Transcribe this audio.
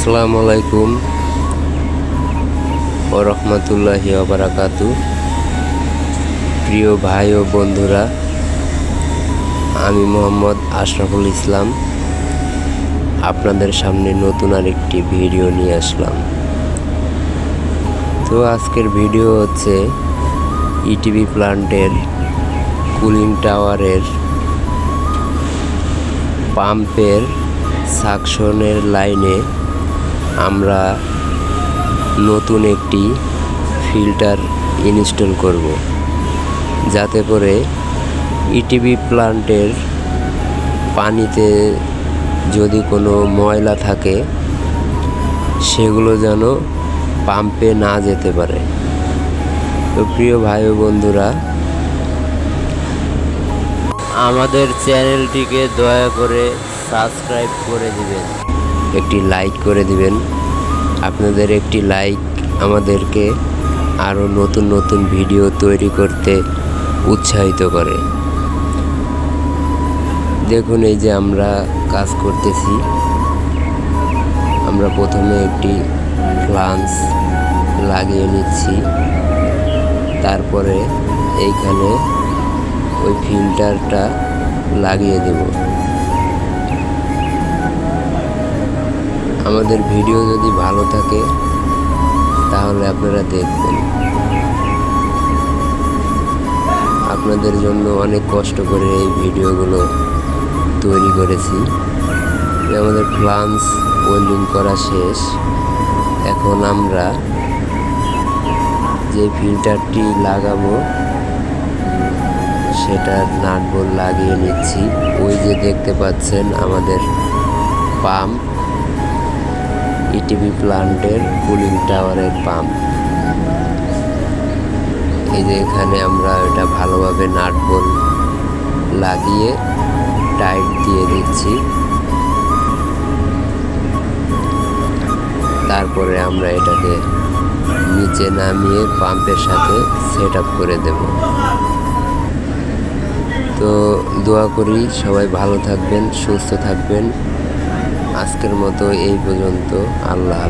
আসসালামু আলাইকুম ওয়া রাহমাতুল্লাহি ওয়া বারাকাতু। প্রিয় ভাই ও বন্ধুরা, আমি মোহাম্মদ আশরাফুল ইসলাম আপনাদের সামনে নতুন আরেকটি ভিডিও নিয়ে আসলাম। তো আজকের ভিডিও হচ্ছে ইটিভি প্ল্যান্টের কুলিং টাওয়ারের পাম্পের সাকশনের লাইনে আমরা নতুন একটি ফিল্টার ইনস্টল করব, যাতে করে ইটিভি প্ল্যান্টের পানিতে যদি কোনো ময়লা থাকে সেগুলো যেন পাম্পে না যেতে পারে। তো প্রিয় ভাই ও বন্ধুরা, আমাদের চ্যানেলটিকে দয়া করে সাবস্ক্রাইব করে দিবেন, একটি লাইক করে দিবেন। আপনাদের একটি লাইক আমাদেরকে আরও নতুন নতুন ভিডিও তৈরি করতে উৎসাহিত করে। দেখুন, এই যে আমরা কাজ করতেছি, আমরা প্রথমে একটি ফ্লাঞ্জ লাগিয়ে নিচ্ছি, তারপরে এইখানে ওই ফিল্টারটা লাগিয়ে দেব। আমাদের ভিডিও যদি ভালো থাকে তাহলে আপনারা দেখবেন। আপনাদের জন্য অনেক কষ্ট করে এই ভিডিওগুলো তৈরি করেছি। আমাদের ফ্লাঞ্জ ওয়েল্ডিং করা শেষ। এখন আমরা যে ফিল্টারটি লাগাবো সেটার নাট বোল্ট লাগিয়ে নিচ্ছি। ওই যে দেখতে পাচ্ছেন আমাদের পাম্প, ইটিভি প্ল্যান্টের কুলিং টাওয়ারের পাম্প। এই যে এখানে আমরা এটা ভালোভাবে নাট বোল্ট লাগিয়ে টাইট দিয়ে দিচ্ছি। তারপরে আমরা এটাকে নিচে নামিয়ে পাম্পের সাথে সেট আপ করে দেব। তো দোয়া করি সবাই ভালো থাকবেন, সুস্থ থাকবেন। আজকের মতো এই পর্যন্ত। আল্লাহ।